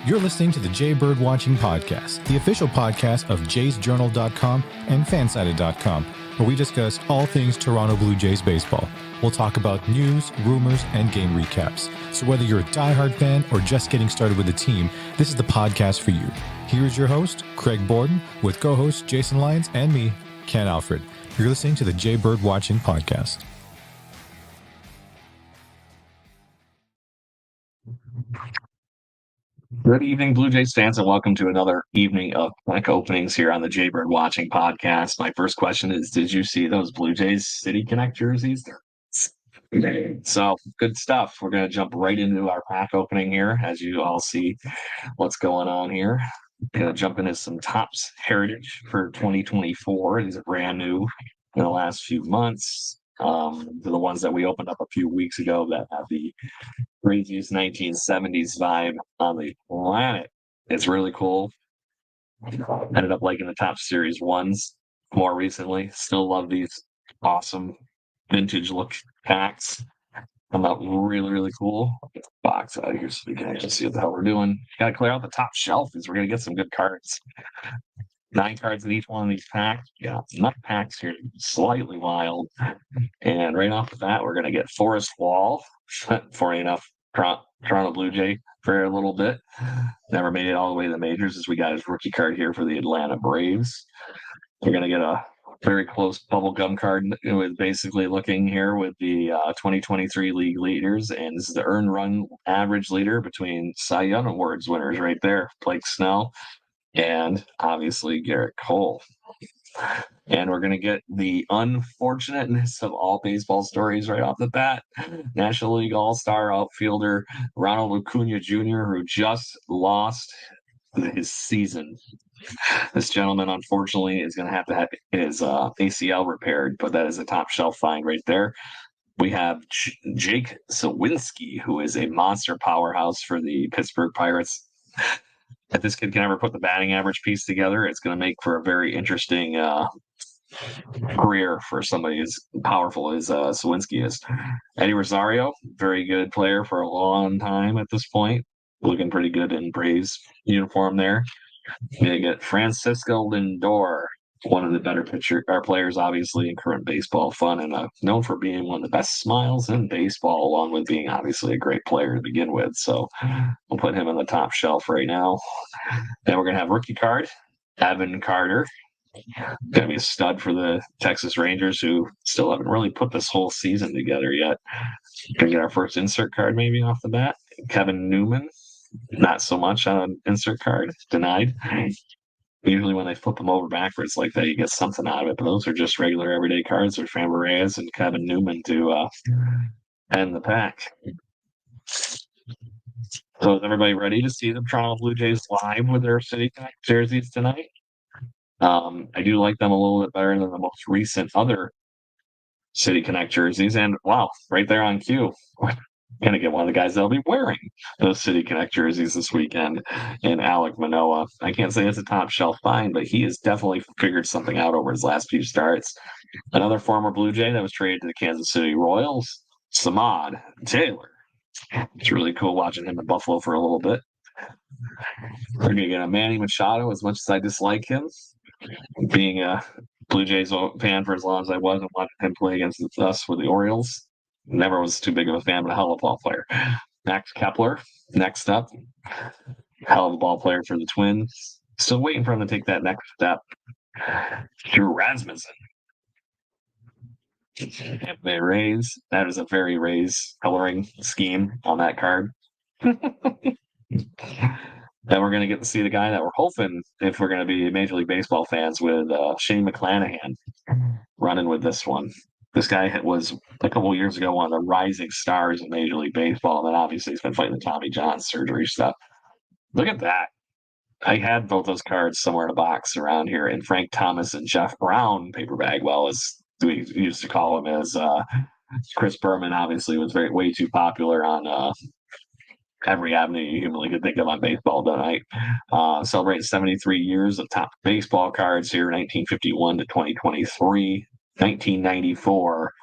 You're listening to the Jay Bird Watching Podcast, the official podcast of jaysjournal.com and fansided.com, where we discuss all things Toronto Blue Jays baseball. We'll talk about news, rumors, and game recaps. So whether you're a diehard fan or just getting started with the team, this is the podcast for you. Here's your host, Craig Borden, with co-hosts Jason Lyons and me, Ken Alfred. You're listening to the Jay Bird Watching Podcast. Good evening, Blue Jays fans, and welcome to another evening of pack openings here on the Jay Bird Watching Podcast. My first question is, did you see those Blue Jays City Connect jerseys? So, good stuff. We're going to jump right into our pack opening here, as you all see what's going on here. Going to jump into some Topps Heritage for 2024. These are brand new in the last few months. The ones that we opened up a few weeks ago that have the craziest 1970s vibe on the planet. It's really cool. Ended up liking the Topps Series 1s more recently. Still love these awesome vintage look packs. Come out really cool. Get the box out of here so we can actually see what the hell we're doing. Gotta clear out the top shelf because we're gonna get some good cards. 9 cards in each one of these packs. Yeah, enough packs here, slightly wild. And right off the bat, we're gonna get Forrest Wall, for enough Toronto Blue Jay for a little bit. Never made it all the way to the majors, as we got his rookie card here for the Atlanta Braves. We're gonna get a very close bubblegum card with basically looking here with the 2023 league leaders, and this is the earned run average leader between Cy Young Awards winners right there, Blake Snell and obviously Garrett Cole. And we're going to get the unfortunateness of all baseball stories right off the bat. National League All-Star outfielder Ronald Acuna Jr., who just lost his season. This gentleman, unfortunately, is going to have his ACL repaired, but that is a top shelf find right there. We have Jake Sawinski, who is a monster powerhouse for the Pittsburgh Pirates. If this kid can ever put the batting average piece together, it's going to make for a very interesting career for somebody as powerful as Sawinski is. Eddie Rosario, very good player for a long time at this point. Looking pretty good in Braves uniform there. You get Francisco Lindor, one of the better players, obviously, in current baseball fun, and known for being one of the best smiles in baseball, along with being obviously a great player to begin with. So we'll put him on the top shelf right now. Then we're going to have rookie card, Evan Carter. Going to be a stud for the Texas Rangers, who still haven't really put this whole season together yet. Going to get our first insert card maybe off the bat. Kevin Newman, not so much on an insert card, denied. Usually when they flip them over backwards like that, you get something out of it. But those are just regular everyday cards with Framber Reyes and Kevin Newman to end the pack. So is everybody ready to see the Toronto Blue Jays live with their City Connect jerseys tonight? I do like them a little bit better than the most recent other City Connect jerseys. And wow, right there on cue. Going to get one of the guys that'll be wearing those City Connect jerseys this weekend in Alek Manoah. I can't say it's a top shelf find, but he has definitely figured something out over his last few starts. Another former Blue Jay that was traded to the Kansas City Royals, Samad Taylor. It's really cool watching him in Buffalo for a little bit. We're going to get a Manny Machado, as much as I dislike him. Being a Blue Jays fan for as long as I was and watching him play against us with the Orioles, never was too big of a fan, but a hell of a ball player. Max Kepler, next up. Hell of a ball player for the Twins. Still waiting for him to take that next step. Drew Rasmussen. They Rays. That is a very Rays coloring scheme on that card. Then we're going to get to see the guy that we're hoping, if we're going to be Major League Baseball fans, with Shane McClanahan running with this one. This guy was, a couple of years ago, one of the rising stars in Major League Baseball, and then obviously he's been fighting the Tommy John surgery stuff. Look at that. I had both those cards somewhere in a box around here, and Frank Thomas and Jeff Brown paper bag, well, as we used to call him, as Chris Berman obviously was way too popular on every avenue you humanly could think of on baseball tonight. Celebrating 73 years of top baseball cards here, 1951 to 2023. 1994,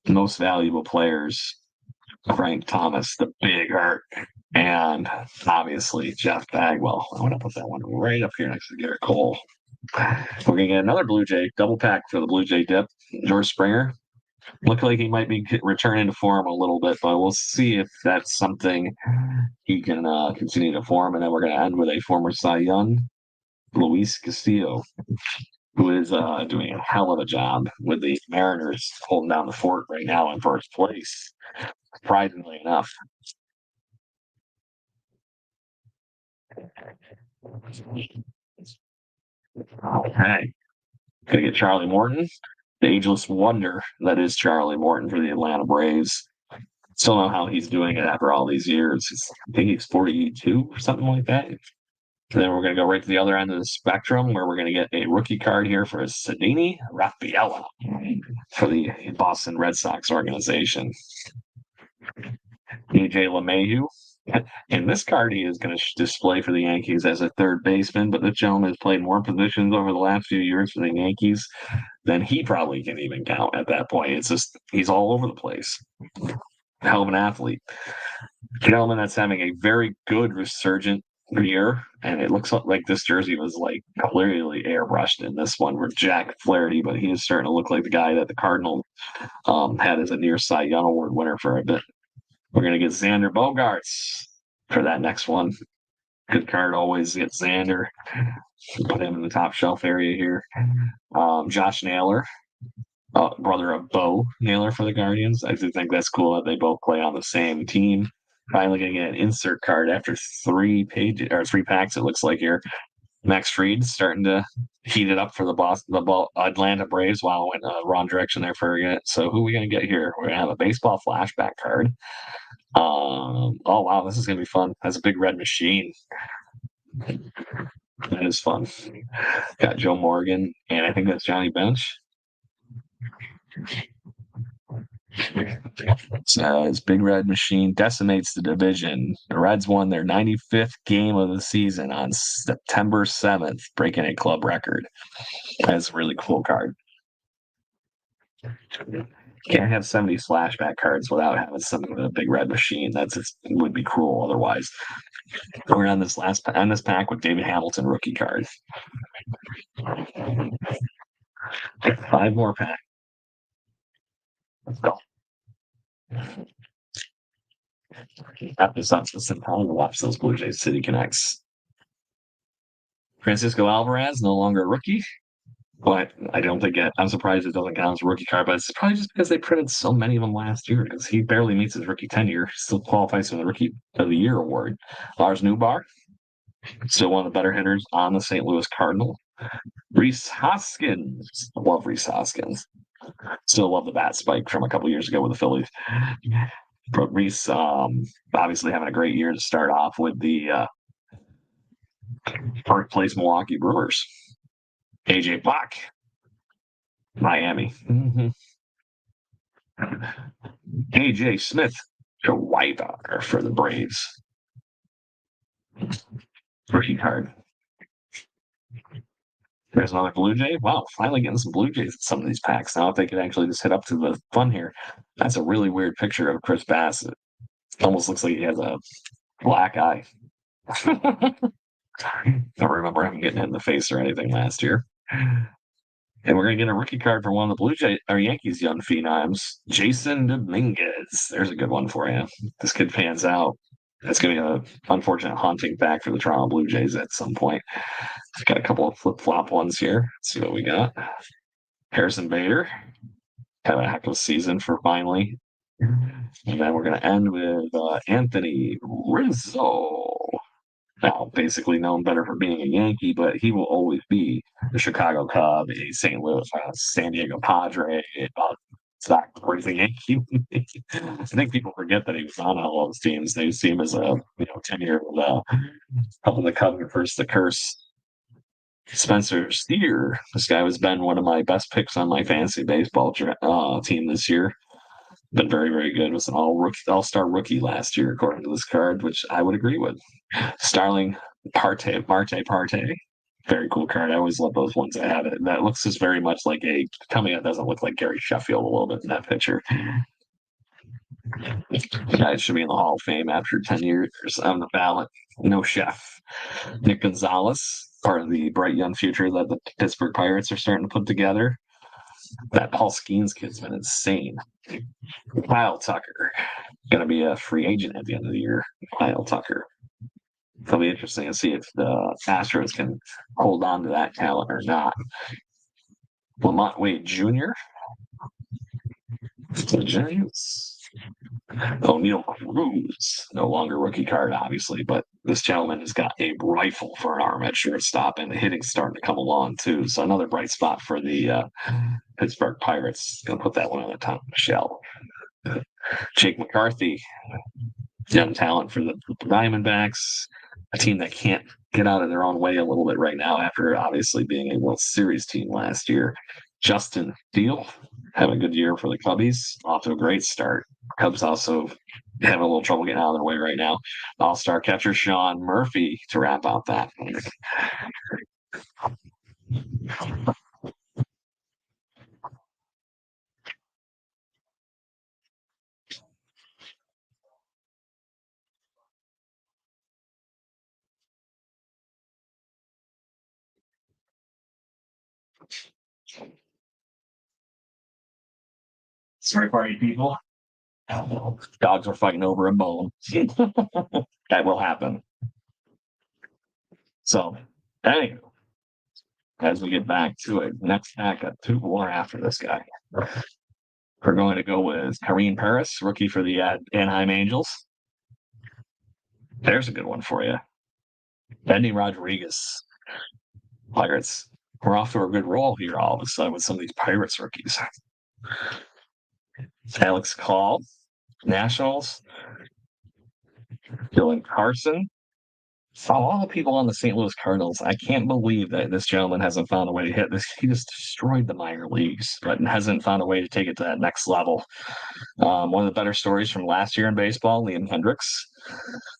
most valuable players, Frank Thomas, the Big Hurt. And obviously, Jeff Bagwell. I'm going to put that one right up here next to Garrett Cole. We're going to get another Blue Jay double pack for the Blue Jay dip. George Springer. Look like he might be returning to form a little bit, but we'll see if that's something he can continue to form. And then we're going to end with a former Cy Young, Luis Castillo, who is doing a hell of a job with the Mariners holding down the fort right now in first place, surprisingly enough. Okay. Gonna get Charlie Morton, the ageless wonder that is Charlie Morton for the Atlanta Braves. Still know how he's doing it after all these years. I think he's 42 or something like that. And then we're going to go right to the other end of the spectrum where we're going to get a rookie card here for Cedini Rafaela for the Boston Red Sox organization. AJ LeMahieu. And this card he is going to display for the Yankees as a third baseman, but this gentleman has played more positions over the last few years for the Yankees than he probably can even count at that point. It's just he's all over the place. Hell of an athlete. Gentleman that's having a very good resurgent year, and it looks like this jersey was like clearly airbrushed in this one with Jack Flaherty, but he is starting to look like the guy that the Cardinals had as a near Cy Young Award winner for a bit. We're going to get Xander Bogaerts for that next one. Good card, always get Xander. Put him in the top shelf area here. Josh Naylor, brother of Bo Naylor for the Guardians. I do think that's cool that they both play on the same team. Finally going to get an insert card after 3 pages or 3 packs, it looks like here. Max Fried starting to heat it up for the Atlanta Braves. Wow, went wrong direction there for a So who are we going to get here? We're going to have a baseball flashback card. Oh wow, this is going to be fun. That's a big red machine. That is fun. Got Joe Morgan, and I think that's Johnny Bench. Says Big Red Machine decimates the division. The Reds won their 95th game of the season on September 7th, breaking a club record. That's a really cool card. Can't have 70 flashback cards without having something with a Big Red Machine. It would be cruel otherwise. We're on this pack with David Hamilton rookie card. 5 more packs. Let's go. After such some time to watch those Blue Jays City Connects. Francisco Alvarez, no longer a rookie, but I don't think I'm surprised it doesn't count as a rookie card, but it's probably just because they printed so many of them last year because he barely meets his rookie tenure. He still qualifies for the Rookie of the Year award. Lars Newbar, still one of the better hitters on the St. Louis Cardinal. Rhys Hoskins. Love Rhys Hoskins. Still love the bat spike from a couple years ago with the Phillies. But Rhys obviously having a great year to start off with the first place Milwaukee Brewers. AJ Bach, Miami. Mm-hmm. AJ Smith, Schweiber for the Braves. Rookie card. There's another Blue Jay. Wow, finally getting some Blue Jays in some of these packs. Now if they could actually just hit up to the fun here. That's a really weird picture of Chris Bassett. It almost looks like he has a black eye. Don't remember him getting hit in the face or anything last year. And we're going to get a rookie card for one of the Blue Jays or Yankees young phenoms, Jason Dominguez. There's a good one for you. This kid pans out. That's going to be an unfortunate haunting back for the Toronto Blue Jays at some point. Got a couple of flip-flop ones here. Let's see what we got. Harrison Bader. Kind of a heck of a season for finally. And then we're going to end with Anthony Rizzo. Now, basically known better for being a Yankee, but he will always be the Chicago Cub, a St. Louis, San Diego Padre, Zach crazy Yankee. I think people forget that he was on all those teams. They see him as a 10-year-old helping the Cubs reverse the curse. Spencer Steer. This guy has been one of my best picks on my fantasy baseball team this year. Been very, very good. Was an all-star rookie last year, according to this card, which I would agree with. Starling Marte. Very cool card. I always love those ones that have it. That looks just very much like tell me it doesn't look like Gary Sheffield a little bit in that picture. Guy should be in the Hall of Fame after 10 years on the ballot. No chef. Nick Gonzalez, part of the bright young future that the Pittsburgh Pirates are starting to put together. That Paul Skeens kid's been insane. Kyle Tucker, going to be a free agent at the end of the year. Kyle Tucker. It'll be interesting to see if the Astros can hold on to that talent or not. Lamont Wade Jr. The Giants. O'Neill Cruz, no longer rookie card, obviously, but this gentleman has got a rifle for an arm at shortstop, and the hitting's starting to come along too. So another bright spot for the Pittsburgh Pirates. Gonna put that one on the top of the shell. Jake McCarthy, young talent for the Diamondbacks, a team that can't get out of their own way a little bit right now after obviously being a World Series team last year. Justin Steele, having a good year for the Cubbies, off to a great start. Cubs also having a little trouble getting out of their way right now. All-star catcher Sean Murphy to wrap out that. Sorry, party people. Dogs are fighting over a bone. That will happen. So, anyway, as we get back to it, next pack of 2 more after this guy. We're going to go with Kareem Paris, rookie for the Anaheim Angels. There's a good one for you. Benny Rodriguez, Pirates. We're off to a good roll here all of a sudden with some of these Pirates rookies. Alex Call, Nationals. Dylan Carson. All the people on the St. Louis Cardinals. I can't believe that this gentleman hasn't found a way to hit this. He just destroyed the minor leagues, but hasn't found a way to take it to that next level. One of the better stories from last year in baseball, Liam Hendricks,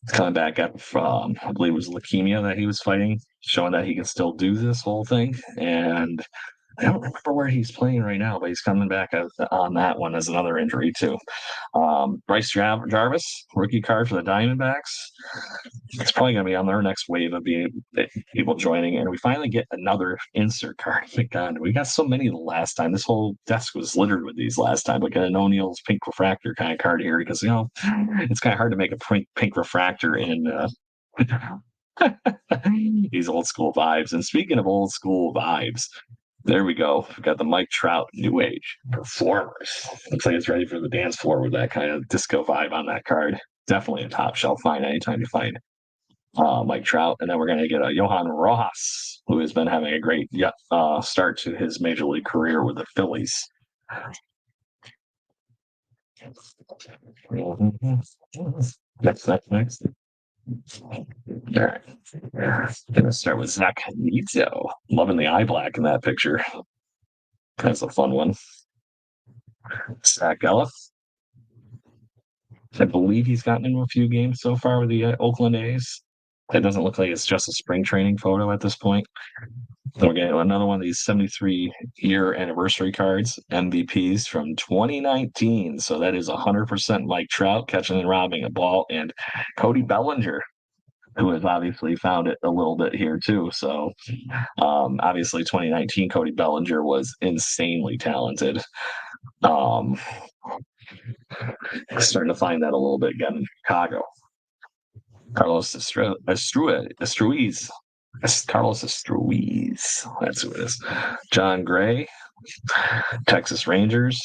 coming back up from, I believe it was leukemia that he was fighting, showing that he can still do this whole thing. And I don't remember where he's playing right now, but he's coming back on that one as another injury too. Bryce Jarvis, rookie card for the Diamondbacks. It's probably going to be on their next wave of people joining, and we finally get another insert card. My God, we got so many the last time. This whole desk was littered with these last time. But got an O'Neill's pink refractor kind of card here because it's kind of hard to make a pink refractor in these old school vibes. And speaking of old school vibes, there we go. We've got the Mike Trout New Age Performers. Looks like it's ready for the dance floor with that kind of disco vibe on that card. Definitely a top shelf find anytime you find Mike Trout. And then we're going to get a Johan Rojas, who has been having a great start to his major league career with the Phillies. Next. All right. Gonna start with Zach Nito. Loving the eye black in that picture. That's a fun one. Zach Ellis. I believe he's gotten into a few games so far with the Oakland A's. It doesn't look like it's just a spring training photo at this point. Then we're getting another one of these 73-year anniversary cards, MVPs from 2019. So that is 100% Mike Trout catching and robbing a ball, and Cody Bellinger, who has obviously found it a little bit here too. So obviously 2019 Cody Bellinger was insanely talented. Starting to find that a little bit again in Chicago. Carlos Estruiz. Carlos Estruiz. That's who it is. John Gray, Texas Rangers.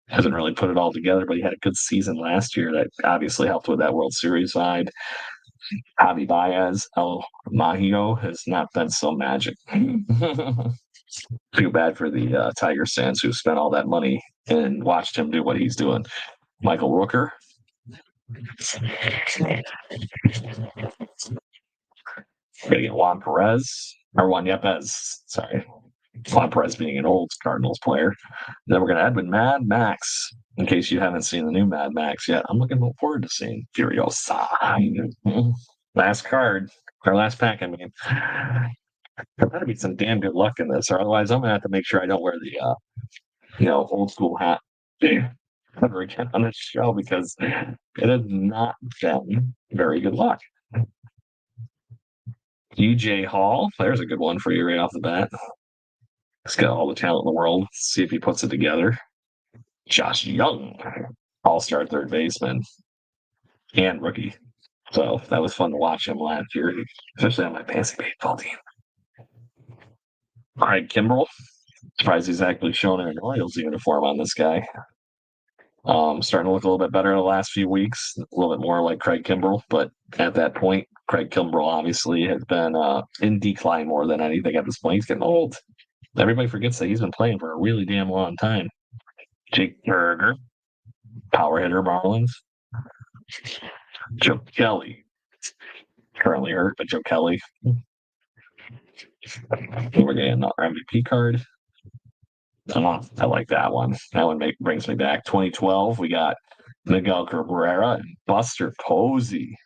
Hasn't really put it all together, but he had a good season last year that obviously helped with that World Series side. Javi Baez, El Mahio has not been so magic. Too bad for the Tiger fans who spent all that money and watched him do what he's doing. Michael Rooker. Gonna get Juan Yepez. Sorry. Juan Perez being an old Cardinals player. Then we're going to add with Mad Max, in case you haven't seen the new Mad Max yet. I'm looking forward to seeing Furiosa. Last card, our last pack, I mean. There better be some damn good luck in this, or otherwise I'm going to have to make sure I don't wear the, old school hat. ever again on this show because it has not been very good luck. DJ Hall, there's a good one for you right off the bat. He's got all the talent in the world. Let's see if he puts it together. Josh Young, all-star third baseman and rookie. So that was fun to watch him last year, especially on my fantasy baseball team. Craig Kimbrell, surprised he's actually shown in an Orioles uniform on this guy. Starting to look a little bit better in the last few weeks, a little bit more like Craig Kimbrell. But at that point, Craig Kimbrell obviously has been in decline more than anything at this point. He's getting old. Everybody forgets that he's been playing for a really damn long time. Jake Berger, power hitter, Marlins. Joe Kelly, currently hurt, but Joe Kelly. We're getting another MVP card. I like that one. That one brings me back. 2012, we got Miguel Cabrera and Buster Posey.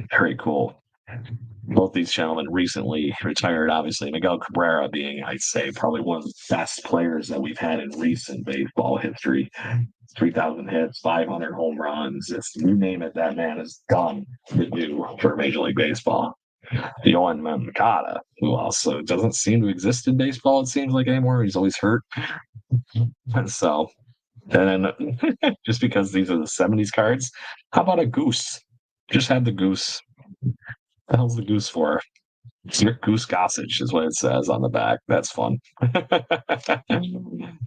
Very cool. Both these gentlemen recently retired, obviously. Miguel Cabrera being, I'd say, probably one of the best players that we've had in recent baseball history. 3,000 hits, 500 home runs. It's, you name it, that man is done to do for Major League Baseball. Yohan Moncada, who also doesn't seem to exist in baseball, it seems like anymore. He's always hurt. And so, and then just because these are the 70s cards, how about a goose? Just have the goose. What the hell's the goose for? Your Goose Gossage is what it says on the back. That's fun.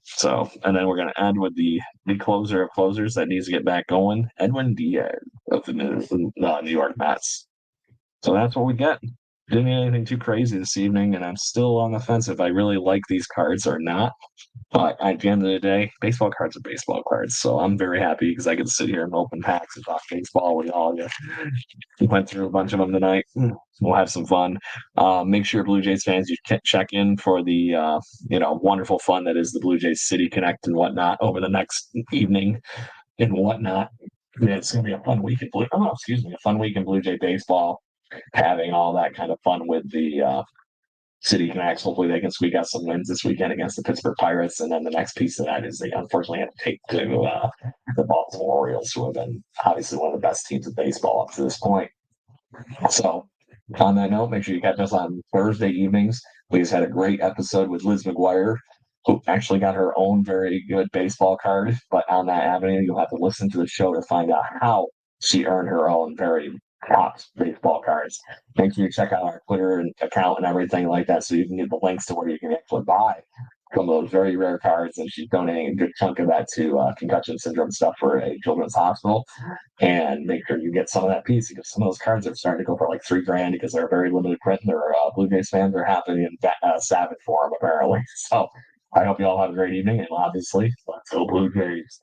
So, and then we're going to end with the closer of closers that needs to get back going, Edwin Diaz of the New York Mets. So that's what we get. Didn't get anything too crazy this evening, and I'm still on the fence if I really like these cards or not. But at the end of the day, baseball cards are baseball cards. So I'm very happy because I get to sit here and open packs and talk baseball with all of you. We went through a bunch of them tonight. We'll have some fun. Make sure, Blue Jays fans, you can check in for the wonderful fun that is the Blue Jays City Connect and whatnot over the next evening and whatnot. It's going to be a fun week in a fun week in Blue Jay baseball. Having all that kind of fun with the City Connects. Hopefully they can squeak out some wins this weekend against the Pittsburgh Pirates. And then the next piece of that is they unfortunately have to take to the Baltimore Orioles, who have been obviously one of the best teams of baseball up to this point. So on that note, make sure you catch us on Thursday evenings. We just had a great episode with Liz McGuire, who actually got her own very good baseball card. But on that avenue, you'll have to listen to the show to find out how she earned her own very top baseball cards. Make sure you check out our Twitter account and everything like that so you can get the links to where you can actually buy some of those very rare cards. And she's donating a good chunk of that to concussion syndrome stuff for a children's hospital. And make sure you get some of that piece because some of those cards are starting to go for like $3,000 because they're very limited print and their Blue Jays fans are happy and savage for them apparently. So I hope you all have a great evening, and obviously, let's go Blue Jays.